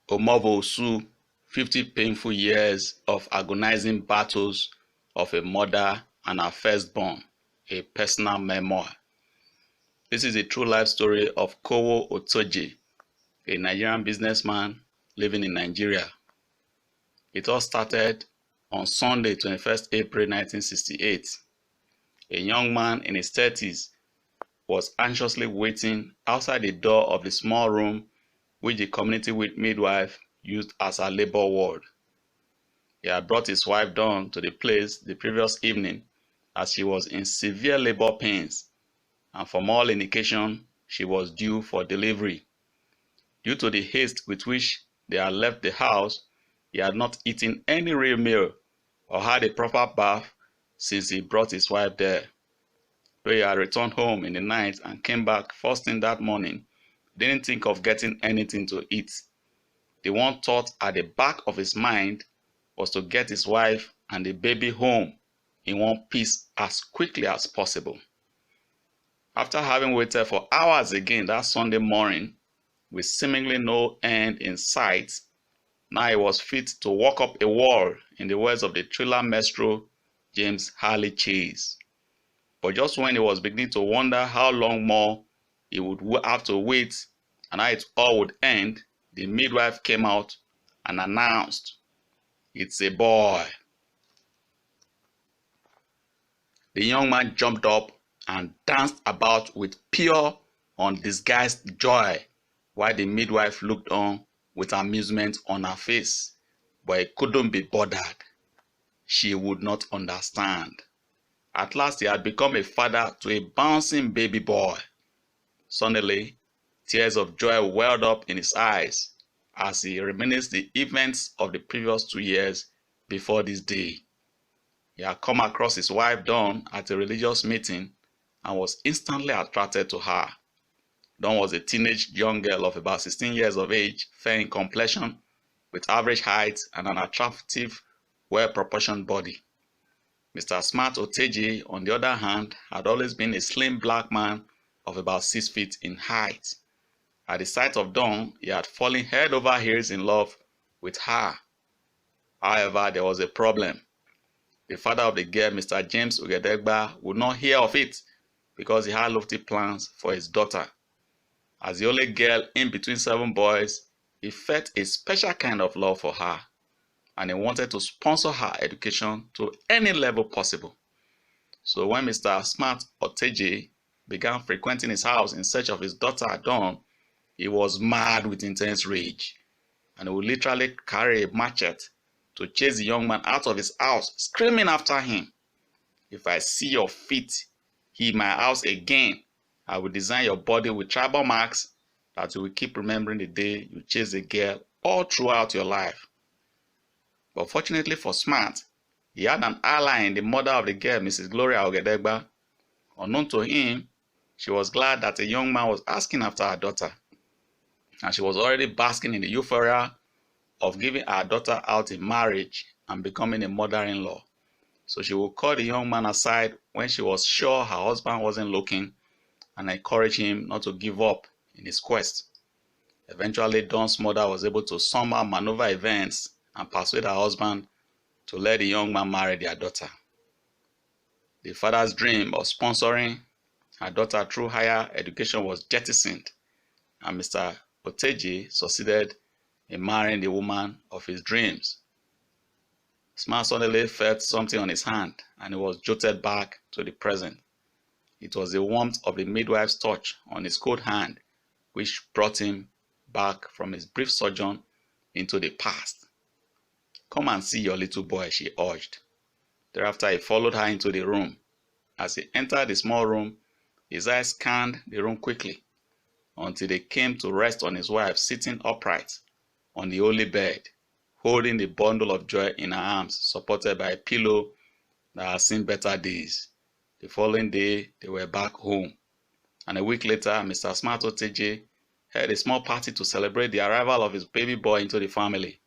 Omovo Osu, 50 painful years of agonizing battles of a mother and her firstborn, a personal memoir. This is a true life story of Kowo Otoje, a Nigerian businessman living in Nigeria. It all started on Sunday, 21st April 1968. A young man in his 30s was anxiously waiting outside the door of the small room which the community midwife used as her labor ward. He had brought his wife down to the place the previous evening as she was in severe labor pains, and from all indication she was due for delivery. Due to the haste with which they had left the house, he had not eaten any real meal or had a proper bath since he brought his wife there. Though he had returned home in the night and came back first thing that morning, he didn't think of getting anything to eat. The one thought at the back of his mind was to get his wife and the baby home in one piece as quickly as possible. After having waited for hours again that Sunday morning, with seemingly no end in sight, now he was fit to walk up a wall, in the words of the thriller maestro James Harley Chase. But just when he was beginning to wonder how long more he would have to wait and how it all would end, the midwife came out and announced, "It's a boy." The young man jumped up and danced about with pure, undisguised joy, while the midwife looked on with amusement on her face, but he couldn't be bothered. She would not understand. At last he had become a father to a bouncing baby boy. Suddenly, tears of joy welled up in his eyes as he reminisced the events of the previous 2 years before this day. He had come across his wife Dawn at a religious meeting and was instantly attracted to her. Dawn was a teenage young girl of about 16 years of age, fair in complexion, with average height and an attractive, well-proportioned body. Mr. Smart Oteje, on the other hand, had always been a slim black man of about 6 feet in height. At the sight of Dawn, he had fallen head over heels in love with her. However, there was a problem. The father of the girl, Mr. James Ogedegba, would not hear of it because he had lofty plans for his daughter. As the only girl in between 7 boys, he felt a special kind of love for her, and he wanted to sponsor her education to any level possible. So when Mr. Smart Oteje began frequenting his house in search of his daughter Dawn, he was mad with intense rage, and he would literally carry a machete to chase the young man out of his house, screaming after him, "If I see your feet in my house again, I will design your body with tribal marks that you will keep remembering the day you chased a girl all throughout your life." But fortunately for Smart, he had an ally in the mother of the girl, Mrs. Gloria Ogedegba. Unknown to him, she was glad that a young man was asking after her daughter, and she was already basking in the euphoria of giving her daughter out in marriage and becoming a mother-in-law. So she would call the young man aside when she was sure her husband wasn't looking and encourage him not to give up in his quest. Eventually, Dawn's mother was able to somehow maneuver events and persuade her husband to let the young man marry their daughter. The father's dream of sponsoring her daughter through higher education was jettisoned, and Mr. Oteje succeeded in marrying the woman of his dreams. Smart suddenly felt something on his hand, and he was jolted back to the present. It was the warmth of the midwife's touch on his cold hand which brought him back from his brief sojourn into the past. "Come and see your little boy," she urged. Thereafter, he followed her into the room. As he entered the small room, his eyes scanned the room quickly until they came to rest on his wife sitting upright on the holy bed, holding the bundle of joy in her arms, supported by a pillow that had seen better days. The following day, they were back home, and a week later, Mr. Smart Oteje held a small party to celebrate the arrival of his baby boy into the family.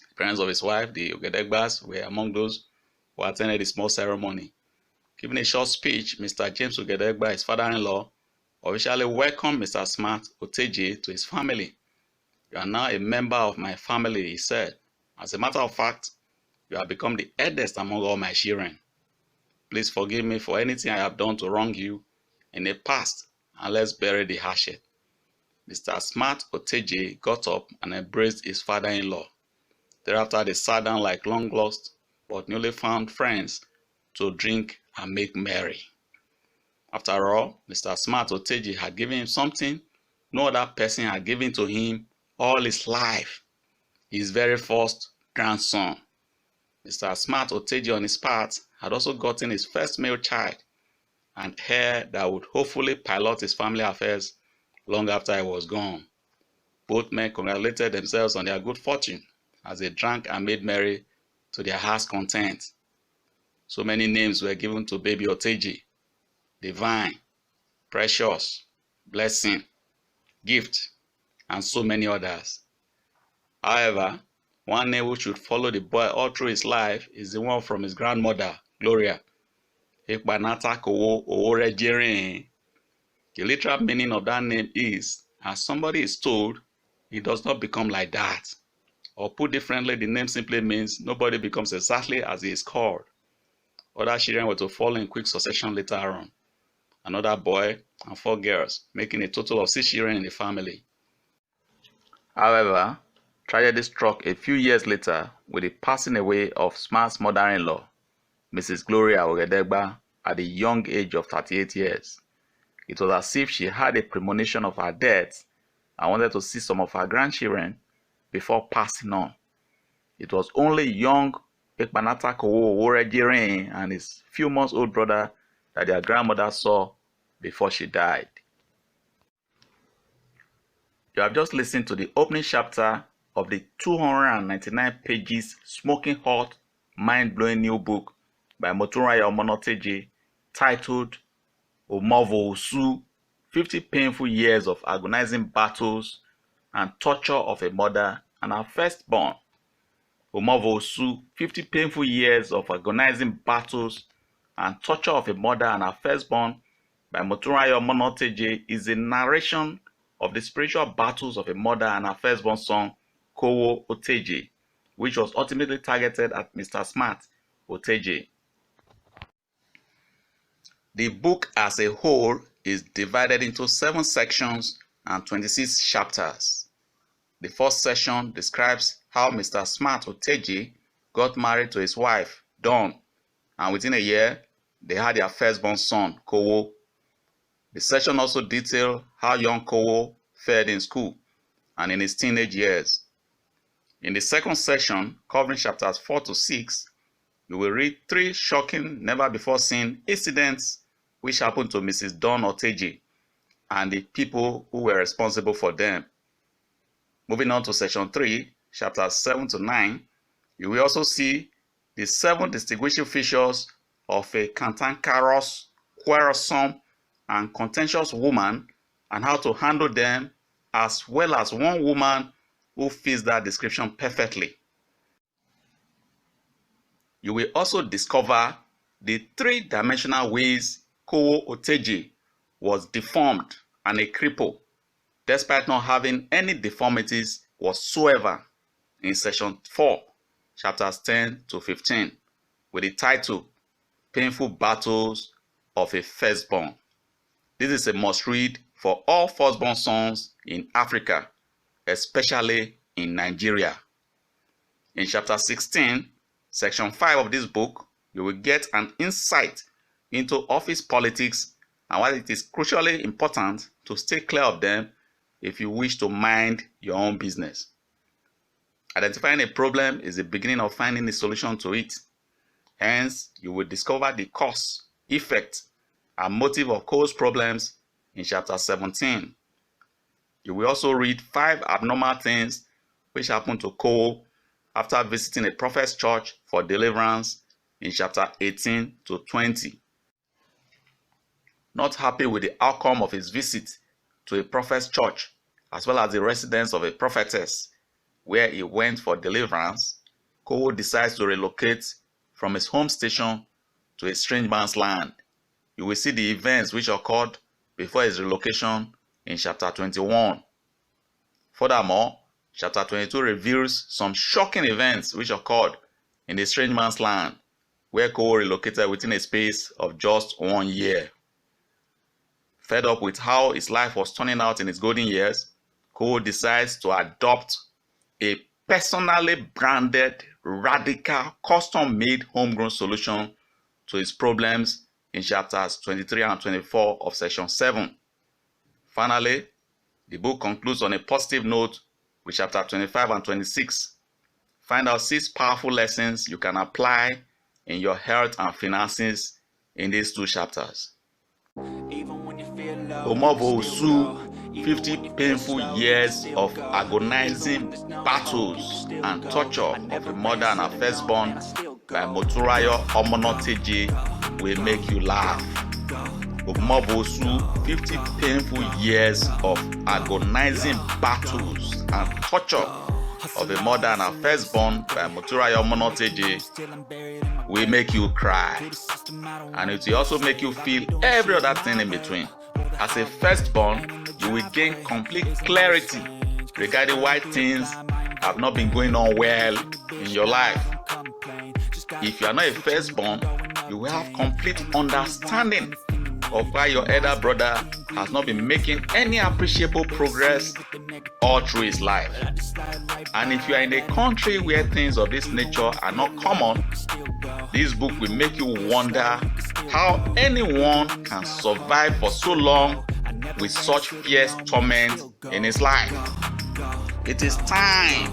The parents of his wife, the Ogedegbas, were among those who attended the small ceremony. Giving a short speech, Mr. James Ogedegba, his father-in-law, officially welcomed Mr. Smart Oteje to his family. You are now a member of my family, he said. As a matter of fact, you have become the eldest among all my children. Please forgive me for anything I have done to wrong you in the past, and let's bury the hatchet. Mr. Smart Oteje got up and embraced his father-in-law. Thereafter, they sat down like long-lost but newly found friends to drink and make merry. After all, Mr. Smart Oteje had given him something no other person had given to him all his life, his very first grandson. Mr. Smart Oteje, on his part, had also gotten his first male child, and heir that would hopefully pilot his family affairs long after I was gone. Both men congratulated themselves on their good fortune as they drank and made merry to their heart's content. So many names were given to baby Oteje: Divine, Precious, Blessing, Gift, and so many others. However, one name which should follow the boy all through his life is the one from his grandmother, Gloria. Ekpanata Kowo Oworejirin. The literal meaning of that name is, as somebody is told, he does not become like that. Or put differently, the name simply means nobody becomes exactly as he is called. Other children were to follow in quick succession later on. Another boy and 4 girls, making a total of 6 children in the family. However, tragedy struck a few years later with the passing away of Smart's mother-in-law, Mrs. Gloria Ogedegba, at the young age of 38 years. It was as if she had a premonition of her death and wanted to see some of her grandchildren before passing on. It was only young Ekpanata Kowo Oworejirin and his few months old brother that their grandmother saw before she died. You have just listened to the opening chapter of the 299 pages smoking hot, mind-blowing new book by Motunrayo Omonoteje titled Omovo Osu, 50 Painful Years of Agonizing Battles and Torture of a Mother and Her Firstborn. Omovo Osu, 50 Painful Years of Agonizing Battles and Torture of a Mother and Her Firstborn by Motunrayo Omonoteje is a narration of the spiritual battles of a mother and her firstborn son, Kowo Oteje, which was ultimately targeted at Mr. Smart Oteje. The book as a whole is divided into 7 sections and 26 chapters. The first section describes how Mr. Smart Oteje got married to his wife, Dawn, and within a year, they had their firstborn son, Kowo. The section also details how young Kowo fared in school and in his teenage years. In the second section, covering chapters 4 to 6, you will read 3 shocking, never-before-seen incidents which happened to Mrs. Dawn Oteje and the people who were responsible for them. Moving on to section 3, chapters 7 to 9, you will also see the 7 distinguishing features of a cantankerous, quarrelsome, and contentious woman and how to handle them, as well as one woman who fits that description perfectly. You will also discover the 3-dimensional ways Kowo Oteje was deformed and a cripple, despite not having any deformities whatsoever, in section 4, chapters 10 to 15, with the title Painful Battles of a Firstborn. This is a must-read for all firstborn sons in Africa, especially in Nigeria. In chapter 16, section 5 of this book, you will get an insight into office politics and why it is crucially important to stay clear of them if you wish to mind your own business. Identifying a problem is the beginning of finding a solution to it. Hence, you will discover the cause, effect, and motive of Kowo's problems in chapter 17. You will also read 5 abnormal things which happened to Kowo after visiting a prophet's church for deliverance in chapter 18 to 20. Not happy with the outcome of his visit to a prophet's church, as well as the residence of a prophetess, where he went for deliverance, Kowo decides to relocate from his home station to a strange man's land. You will see the events which occurred before his relocation in chapter 21. Furthermore, Chapter 22 reveals some shocking events which occurred in the strange man's land, where Cole relocated within a space of just 1 year. Fed up with how his life was turning out in his golden years, Cole decides to adopt a personally branded, radical, custom-made homegrown solution to his problems in chapters 23 and 24 of section 7. Finally, the book concludes on a positive note with chapter 25 and 26. Find out 6 powerful lessons you can apply in your health and finances in these 2 chapters. Omovo Osu, 50 painful years of agonizing battles and torture of a mother and her firstborn by Moturayo Omonoteji will make you laugh. Omovo Osu, 50 painful years of agonizing battles and torture of a mother and her firstborn by Moturayo Omonoteji will make you cry, and it will also make you feel every other thing in between. As a firstborn, you will gain complete clarity regarding why things have not been going on well in your life. If you are not a firstborn, you will have complete understanding of why your elder brother has not been making any appreciable progress all through his life. And if you are in a country where things of this nature are not common, this book will make you wonder how anyone can survive for so long with such fierce torment in his life. It is time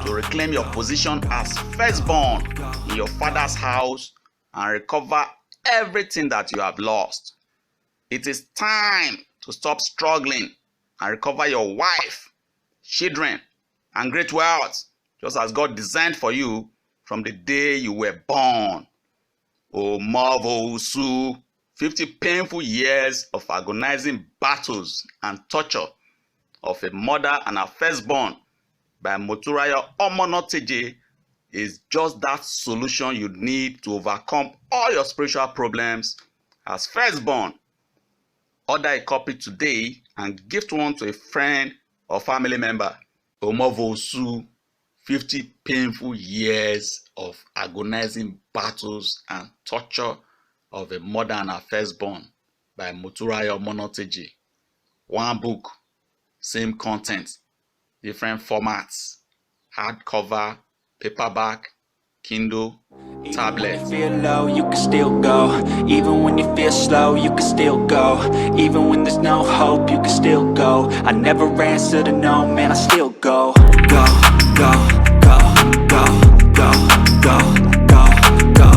to reclaim your position as firstborn in your father's house and recover everything that you have lost. It is time to stop struggling and recover your wife, children, and great wealth, just as God designed for you from the day you were born. Omovo Osu, 50 painful years of agonizing battles and torture of a mother and her firstborn by Moturayo Omonoteji is just that solution you need to overcome all your spiritual problems as firstborn. Order a copy today and gift one to a friend or family member. Omovo Osu, 50 painful years of agonizing battles and torture of a mother and her firstborn by Moturayo Omonoteji. One book, same content, different formats, hardcover, paperback, Kindle, tablet. Even when you feel low, you can still go. Even when you feel slow, you can still go. Even when there's no hope, you can still go. I never answer to no, man, I still go. Go, go, go, go, go, go, go, go, go,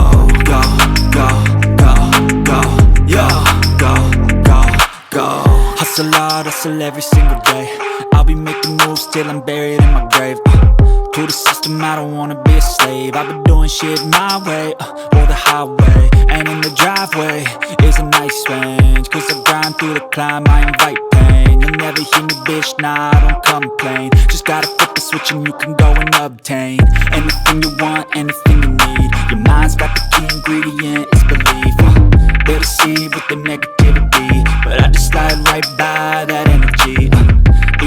go, go, go, yeah, go. Hustle hard, hustle every single day. I'll be making moves till I'm buried in my grave. To the system, I don't wanna be a slave. I've been doing shit my way, or the highway. And in the driveway is a nice range, cause I grind through the climb, I invite pain. You'll never hear me, bitch, nah, I don't complain. Just gotta flip the switch and you can go and obtain anything you want, anything you need. Your mind's got the key ingredient, it's belief. They're deceived with the negativity, but I just slide right by that energy.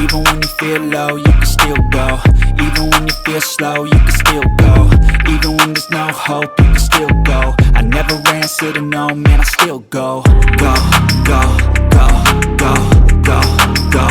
Even when you feel low, you can still go. Even when you feel slow, you can still go. Even when there's no hope, you can still go. I never answer to no, man, I still go. Go, go, go, go, go, go.